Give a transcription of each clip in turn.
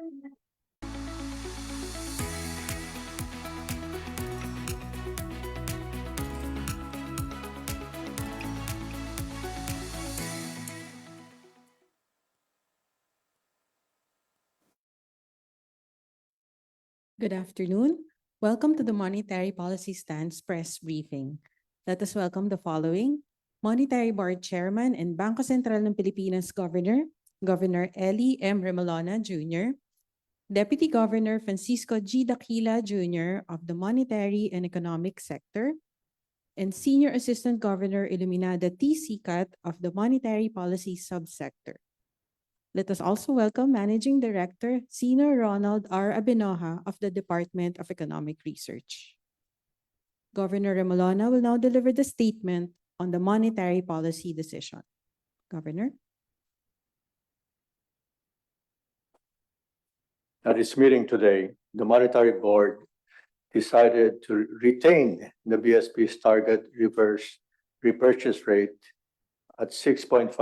Good afternoon. Welcome to the Monetary Policy Stance press briefing. Let us welcome the following: Monetary Board Chairman and Bangko Sentral ng Pilipinas Governor, Governor Eli M. Remolona Jr., Deputy Governor Francisco G. Daquila Jr. of the Monetary and Economic Sector, and Senior Assistant Governor Iluminada T. Sicat of the Monetary Policy Subsector. Let us also welcome Managing Director Senior Ronald R. Abinoja of the Department of Economic Research. Governor Remolona will now deliver the statement on the monetary policy decision. Governor. At its meeting today, the Monetary Board decided to retain the BSP's target repurchase rate at 6.5%.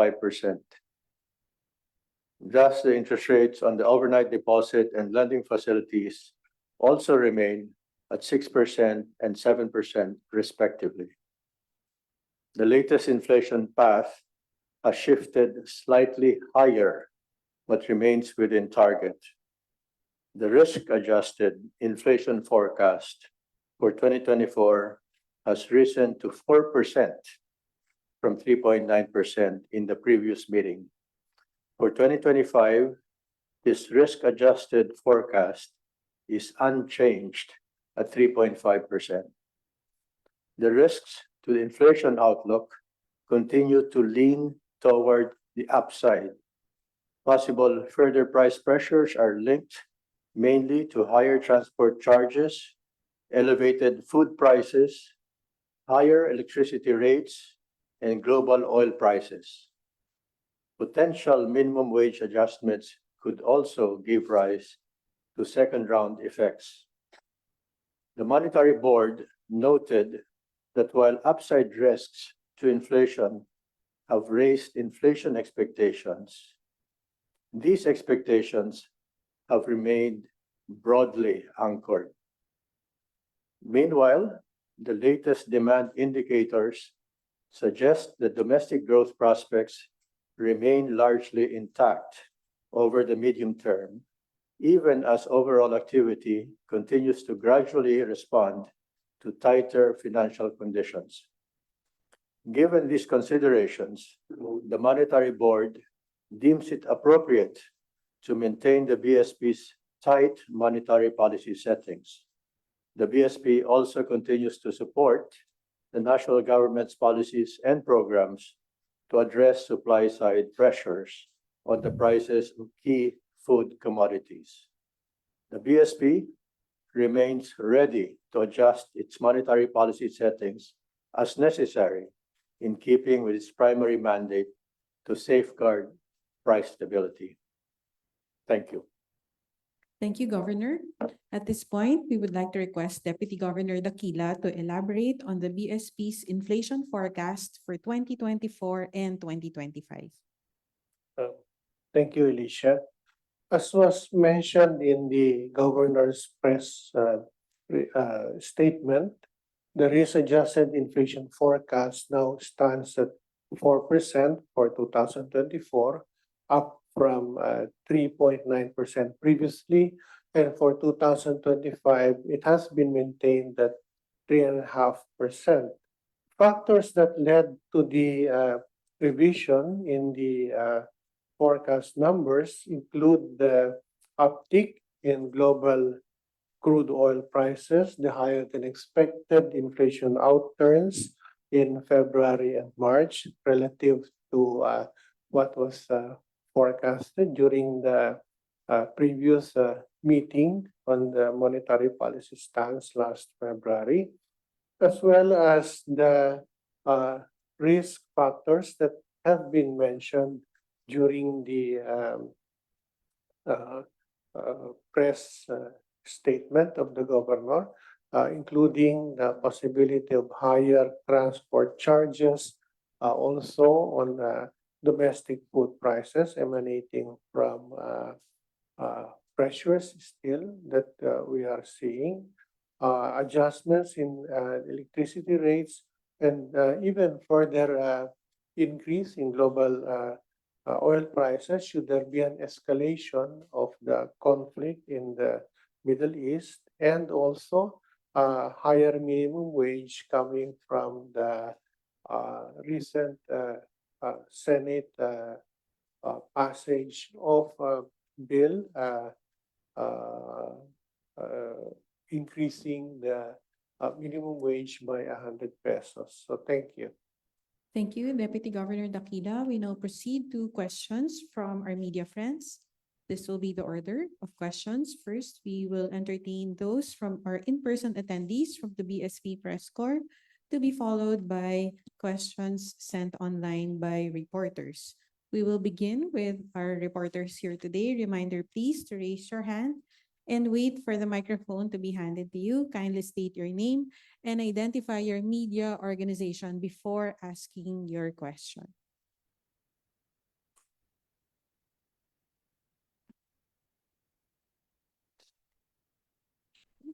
Thus, the interest rates on the overnight deposit and lending facilities also remain at 6% and 7% respectively. The latest inflation path has shifted slightly higher, but remains within target. The risk-adjusted inflation forecast for 2024 has risen to 4% from 3.9% in the previous meeting. For 2025, this risk-adjusted forecast is unchanged at 3.5%. The risks to the inflation outlook continue to lean toward the upside. Possible further price pressures are linked mainly to higher transport charges, elevated food prices, higher electricity rates, and global oil prices. Potential minimum wage adjustments could also give rise to second-round effects. The Monetary Board noted that while upside risks to inflation have raised inflation expectations, these expectations have remained broadly anchored. Meanwhile, the latest demand indicators suggest that domestic growth prospects remain largely intact over the medium term, even as overall activity continues to gradually respond to tighter financial conditions. Given these considerations, the Monetary Board deems it appropriate to maintain the BSP's tight monetary policy settings. The BSP also continues to support the national government's policies and programs to address supply-side pressures on the prices of key food commodities. The BSP remains ready to adjust its monetary policy settings as necessary in keeping with its primary mandate to safeguard price stability. Thank you. Thank you, Governor. At this point, we would like to request Deputy Governor Daquila to elaborate on the BSP's inflation forecast for 2024 and 2025. Thank you, Alicia. As was mentioned in the governor's press statement, the risk-adjusted inflation forecast now stands at 4% for 2024, up from 3.9% previously, and for 2025, it has been maintained at 3.5%. Factors that led to the revision in the forecast numbers include the uptick in global crude oil prices, the higher than expected inflation outturns in February and March relative to what was forecasted during the previous meeting on the monetary policy stance last February, as well as the risk factors that have been mentioned during the press statement of the governor, including the possibility of higher transport charges, also on domestic food prices emanating from pressures still that we are seeing, adjustments in electricity rates, and even further increase in global oil prices should there be an escalation of the conflict in the Middle East, and also higher minimum wage coming from the recent Senate passage of a bill uh, increasing the minimum wage by 100 pesos. So thank you. Thank you, Deputy Governor Dakila. We now proceed to questions from our media friends. This will be the order of questions. First, we will entertain those from our in-person attendees from the BSP Press Corps, to be followed by questions sent online by reporters. We will begin with our reporters here today. Reminder, please, to raise your hand and wait for the microphone to be handed to you. Kindly state your name and identify your media organization before asking your question.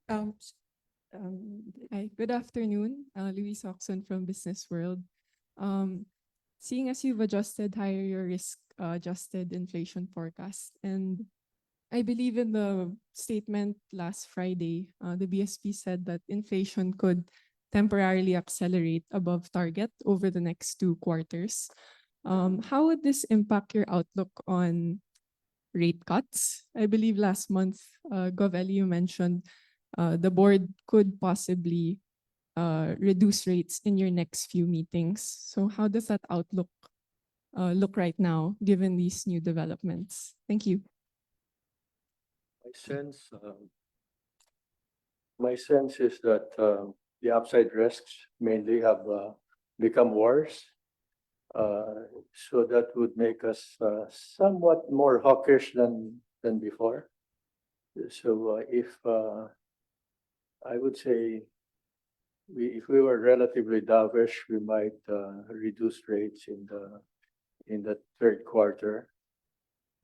Um, s- Hi, good afternoon. Louise Oxon from Business World. Um, Seeing as you've adjusted higher your risk adjusted inflation forecast, and I believe in the statement last Friday, the BSP said that inflation could temporarily accelerate above target over the next 2 quarters. How would this impact your outlook on rate cuts? I believe last month, Gov. you mentioned the board could possibly reduce rates in your next few meetings. So how does that outlook look right now, given these new developments? Thank you. My sense is that the upside risks mainly have become worse. So that would make us somewhat more hawkish than before. So if I would say if we were relatively dovish, we might reduce rates in the third quarter,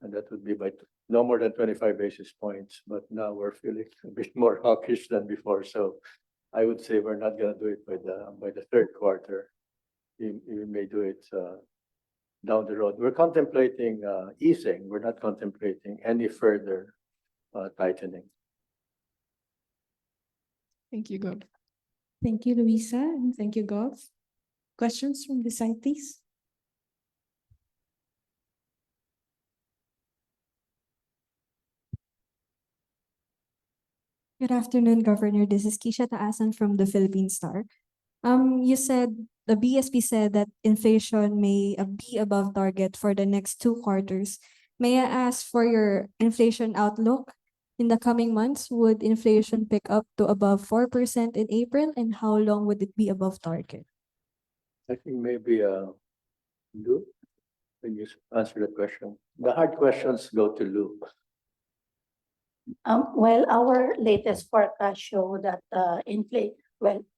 and that would be by no more than 25 basis points. But now we're feeling a bit more hawkish than before. So I would say we're not going to do it by the third quarter. We may do it down the road. We're contemplating easing. We're not contemplating any further tightening. Thank you, Gov. Thank you, Luisa, and thank you, Gov. Questions from the side, please? Good afternoon, Governor. This is Kisha Taasan from the Philippine Star. You said the BSP said that inflation may be above target for the next 2 quarters. May I ask for your inflation outlook in the coming months? Would inflation pick up to above 4% in April, and how long would it be above target? I think maybe Lou, can you answer the question? The hard questions go to Lou. Well, our latest forecast show that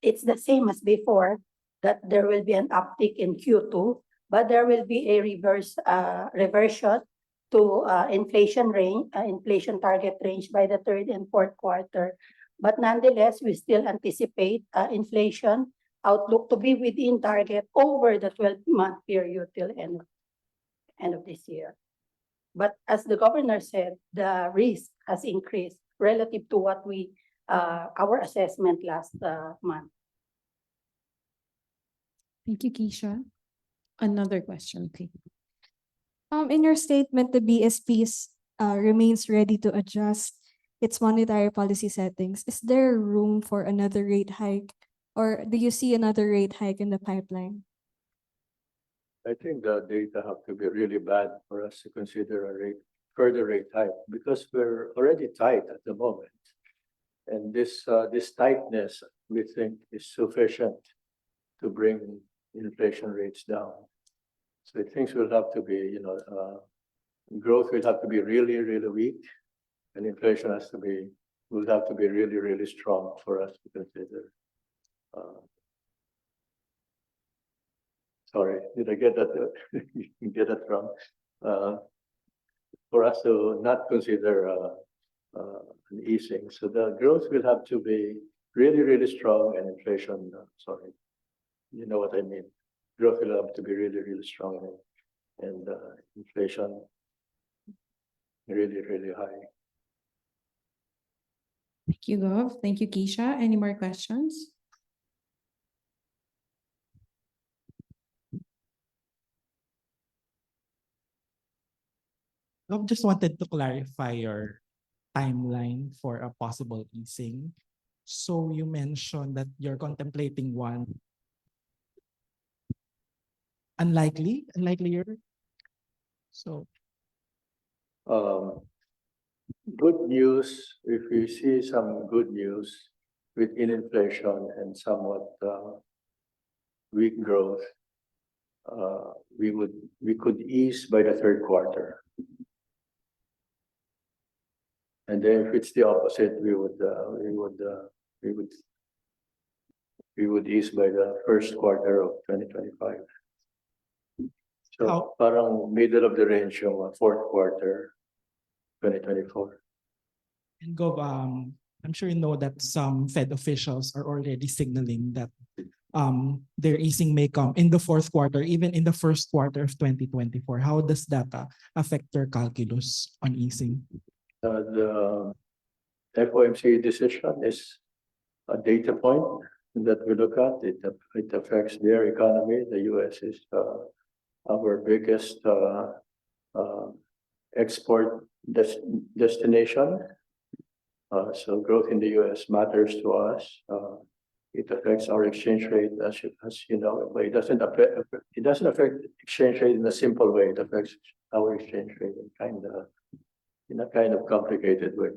it's the same as before, that there will be an uptick in Q2, but there will be a reversion to inflation target range by the third and fourth quarter. But nonetheless, we still anticipate inflation outlook to be within target over the 12-month period till end of this year. But as the governor said, the risk has increased relative to what our assessment last month. Thank you, Keisha. Another question, please. In your statement, the BSP remains ready to adjust its monetary policy settings. Is there room for another rate hike, or do you see another rate hike in the pipeline? I think the data have to be really bad for us to consider a further rate hike, because we're already tight at the moment. And this tightness, we think, is sufficient to bring inflation rates down. So things will have to be, growth will have to be really, really weak, and inflation will have to be really, really strong for us to consider. Sorry, did I get that? Get that wrong? For us to not consider an easing. So the growth will have to be really, really strong, and inflation, sorry, you know what I mean. Growth will have to be really, really strong, and inflation really, really high. Thank you, Gov. Thank you, Keisha. Any more questions? I just wanted to clarify your timeline for a possible easing. So you mentioned that you're contemplating one unlikelier. So Good news, if we see some good news within inflation and somewhat weak growth, we could ease by the third quarter. And then if it's the opposite, we would ease by the first quarter of 2025. So How- parang middle of the range yung fourth quarter 2024. And Gov, I'm sure you know that some Fed officials are already signaling that their easing may come in the fourth quarter, even in the first quarter of 2024. How does that affect your calculus on easing? The FOMC decision is a data point that we look at. It affects their economy. The US is our biggest export destination. So growth in the US matters to us. It affects our exchange rate, as you know, but it doesn't affect exchange rate in a simple way. It affects our exchange rate in a kind of complicated way.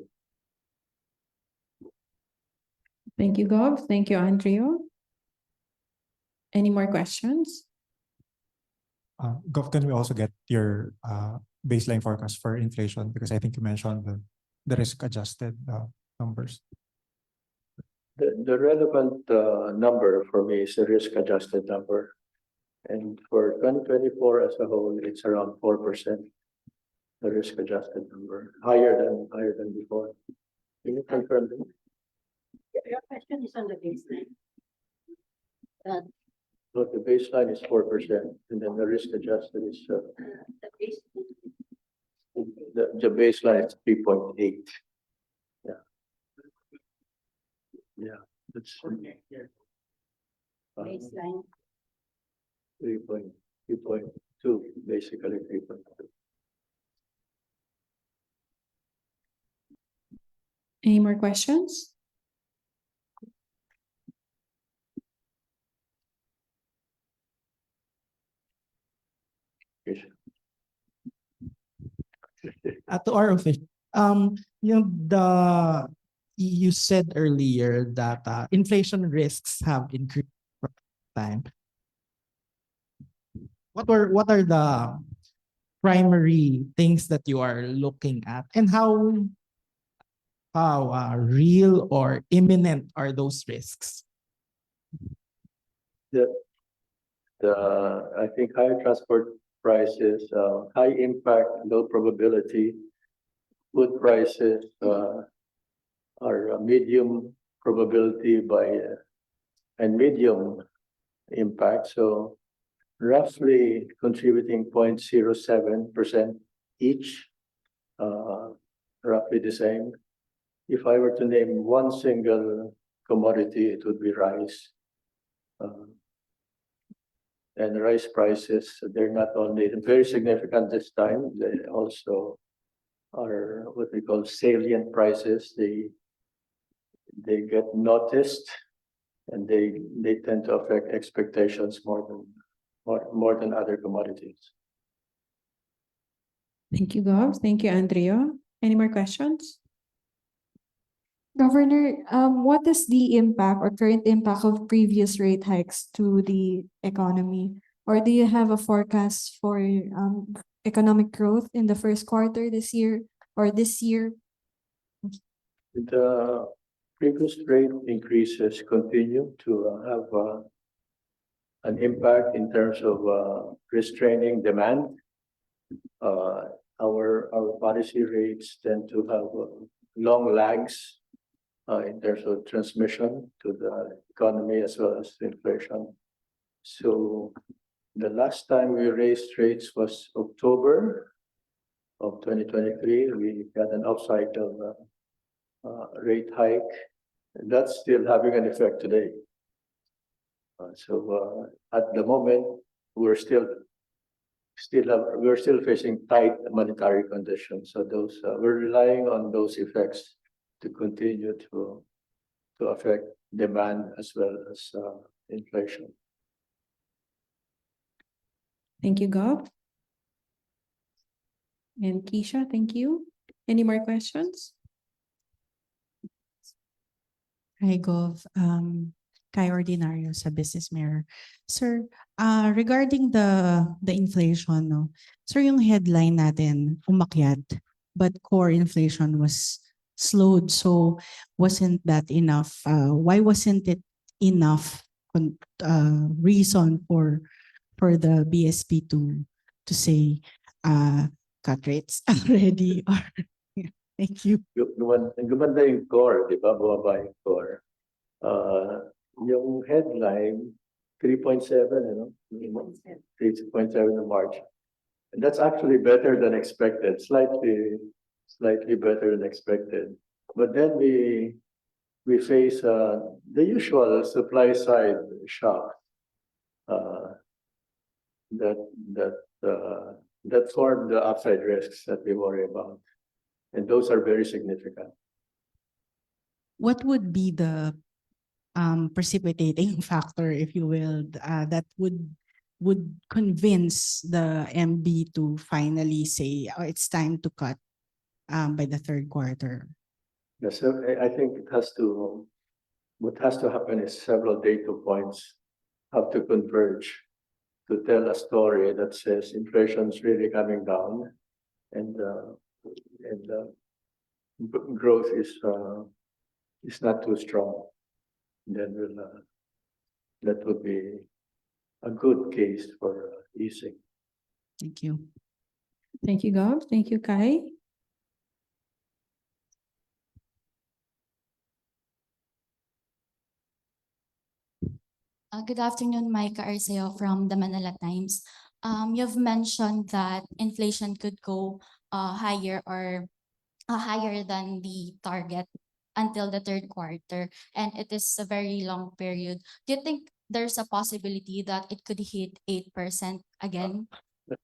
Thank you, Gov. Thank you, Andrea. Any more questions? Gov, can we also get your baseline forecast for inflation? Because I think you mentioned the risk-adjusted numbers. The relevant number for me is the risk-adjusted number. And for 2024 as a whole, it's around 4%, the risk-adjusted number, higher than before. Can you confirm that? Your question is on the baseline. Look, the baseline is 4%, and then the risk-adjusted is The base, the baseline is 3.8. Yeah. Yeah, that's baseline. 3.2, basically 3.2. Any more questions? Yes. To our official, you said earlier that inflation risks have increased over time. What are the primary things that you are looking at, and how real or imminent are those risks? I think higher transport prices, high impact, low probability. Food prices are a medium probability and medium impact. So roughly contributing 0.07% each, roughly the same. If I were to name one single commodity, it would be rice. And rice prices, they're not only very significant this time, they also are what we call salient prices. They get noticed, and they tend to affect expectations more than other commodities. Thank you, Gov. Thank you, Andrea. Any more questions? Governor, what is the impact or current impact of previous rate hikes to the economy? Or do you have a forecast for economic growth in the first quarter this year or this year? The previous rate increases continue to have an impact in terms of restraining demand. Our policy rates tend to have long lags in terms of transmission to the economy as well as inflation. So the last time we raised rates was October of 2023. We had an upcycle rate hike. That's still having an effect today. So at the moment, we're still facing tight monetary conditions. So those we're relying on those effects to continue to affect demand as well as inflation. Thank you, Gov. And Keisha, thank you. Any more questions? Hi, Gov. Kai Ordinario sa Business Mirror. Sir, regarding the inflation, no? Sir, yung headline natin umakyat, but core inflation was slowed. So wasn't that enough? Why wasn't it enough reason for the BSP to say cut rates already? Or thank you. Gumanda yung core, di ba? Bumaba yung core. Yung headline, 3.7, you know? 3.7 in March. And that's actually better than expected, slightly better than expected. But then we face the usual supply side shock that form the upside risks that we worry about. And those are very significant. What would be the precipitating factor, if you will, that would convince the MB to finally say, oh, it's time to cut by the third quarter? Yes, so I think what has to happen is several data points have to converge to tell a story that says inflation is really coming down and growth is not too strong. Then that would be a good case for easing. Thank you. Thank you, Gov. Thank you, Kai. Good afternoon, Micah Arceo from the Manila Times. You've mentioned that inflation could go higher or higher than the target until the third quarter, and it is a very long period. Do you think there's a possibility that it could hit 8% again?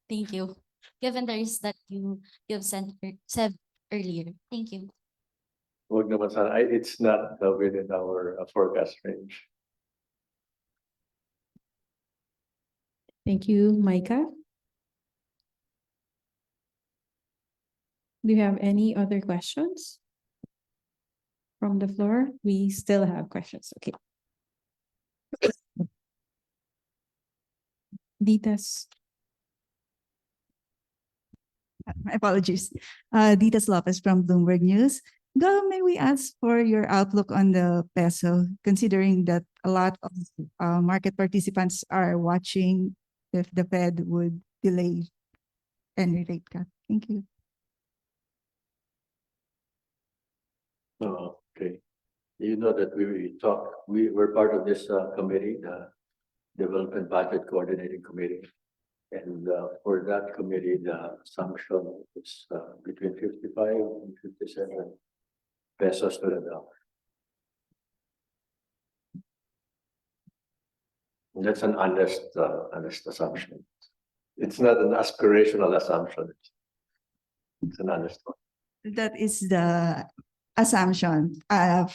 Thank you. Given the risk that you've said earlier. Thank you. Wag naman sana. It's not within our forecast range. Thank you, Micah. Do you have any other questions from the floor? We still have questions. Okay. Ditas. My apologies. Ditas Lopez from Bloomberg News. Go, may we ask for your outlook on the peso, considering that a lot of market participants are watching if the Fed would delay any rate cut? Thank you. Oh, okay. You know that we're part of this committee, the Development Budget Coordinating Committee. And for that committee, the assumption is between 55 and 57 pesos to the dollar. And that's an honest assumption. It's not an aspirational assumption. It's an honest one. That is the assumption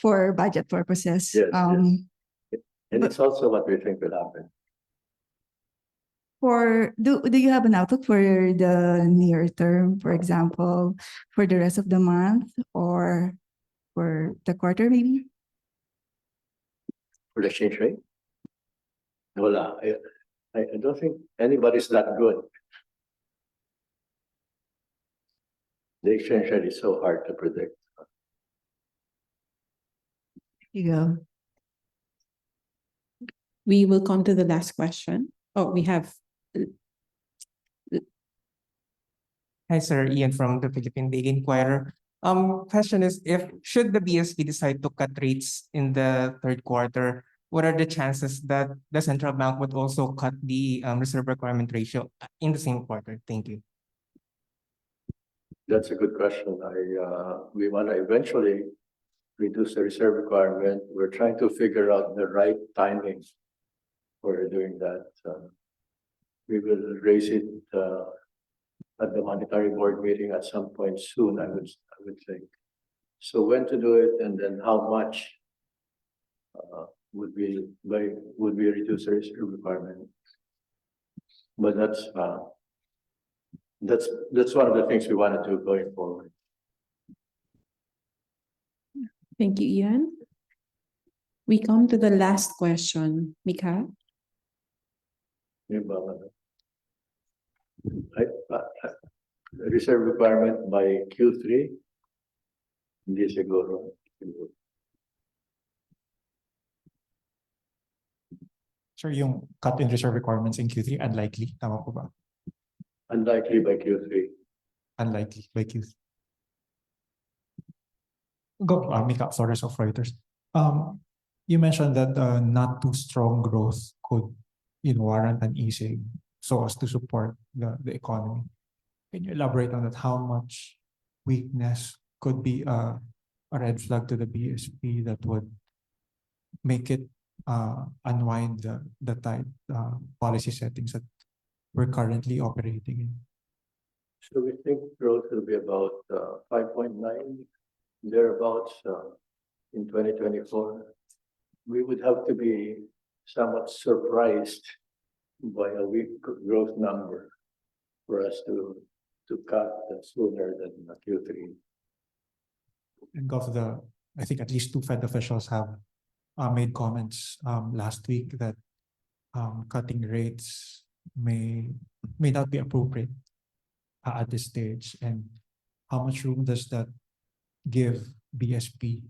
for budget purposes. Yes, yes. And it's also what we think will happen. Do you have an outlook for the near term, for example, for the rest of the month or for the quarter maybe? For the exchange rate? Wala. I don't think anybody's that good. The exchange rate is so hard to predict. Here you go. We will come to the last question. Oh, we have. Hi, sir. Ian from the Philippine Daily Inquirer. Question is, if should the BSP decide to cut rates in the third quarter, what are the chances that the central bank would also cut the reserve requirement ratio in the same quarter? Thank you. That's a good question. We want to eventually reduce the reserve requirement. We're trying to figure out the right timing for doing that. We will raise it at the monetary board meeting at some point soon, I would think. So when to do it and then how much would we reduce the reserve requirement? But that's one of the things we want to do going forward. Thank you, Ian. We come to the last question. Mika? Reserve requirement by Q3, hindi siguro. Sir, yung cut in reserve requirements in Q3, unlikely. Tama po ba? Unlikely by Q3. Unlikely by Q3. Go, Mika, Flores of Reuters. You mentioned that not too strong growth could warrant an easing so as to support the economy. Can you elaborate on that? How much weakness could be a red flag to the BSP that would make it unwind the tight policy settings that we're currently operating in? So we think growth will be about 5.9, thereabouts in 2024. We would have to be somewhat surprised by a weak growth number for us to cut sooner than Q3. And I think at least two Fed officials have made comments last week that cutting rates may not be appropriate at this stage. And how much room does that give BSP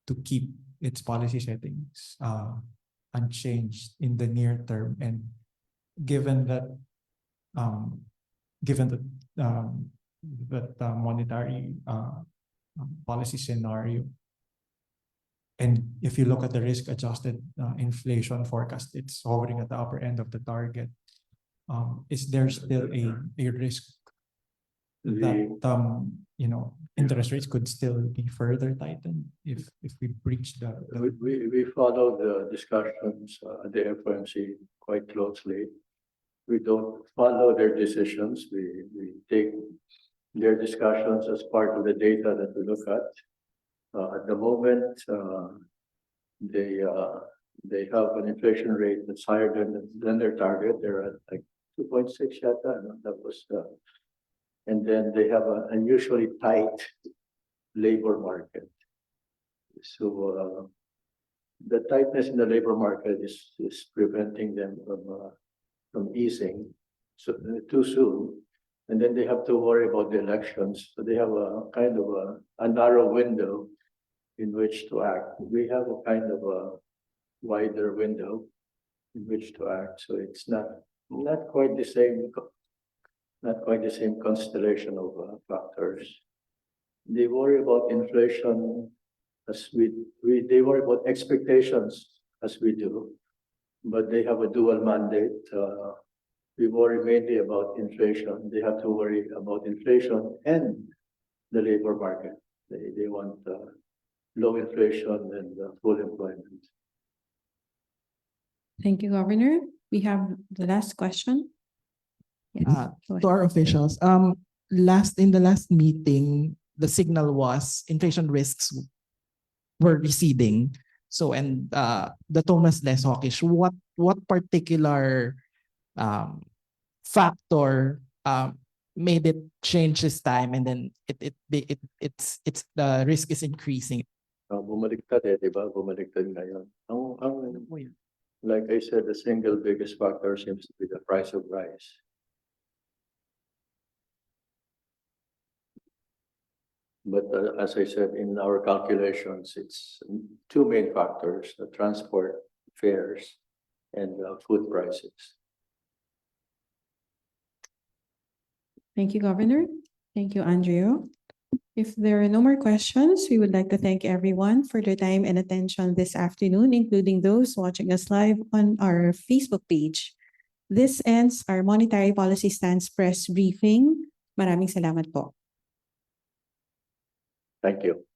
to keep its policy settings unchanged in the near term? And given that monetary policy scenario, and if you look at the risk-adjusted inflation forecast, it's hovering at the upper end of the target. Is there still a risk that interest rates could still be further tightened if we breach the? We follow the discussions at the FOMC quite closely. We don't follow their decisions. We take their discussions as part of the data that we look at. At the moment, they have an inflation rate that's higher than their target. They're at like 2.6 yata. That was and then they have an unusually tight labor market. So the tightness in the labor market is preventing them from easing too soon. And then they have to worry about the elections. So they have a kind of a narrow window in which to act. We have a kind of a wider window in which to act. So it's not quite the same, constellation of factors. They worry about inflation as they worry about expectations as we do, but they have a dual mandate. We worry mainly about inflation. They have to worry about inflation and the labor market. They want low inflation and full employment. Thank you, Governor. We have the last question. Yes, go To ahead. our officials, in the last meeting, the signal was inflation risks were receding. So, and the tone was less hawkish. What particular factor made it change this time, and then it's the risk is increasing? Bumaliktad diba? Bumaliktad ngayon. Like I said, the single biggest factor seems to be the price of rice. But as I said, in our calculations, it's two main factors: the transport fares and food prices. Thank you, Governor. Thank you, Andrea. If there are no more questions, we would like to thank everyone for their time and attention this afternoon, including those watching us live on our Facebook page. This ends our Monetary Policy Stance press briefing. Maraming salamat po. Thank you.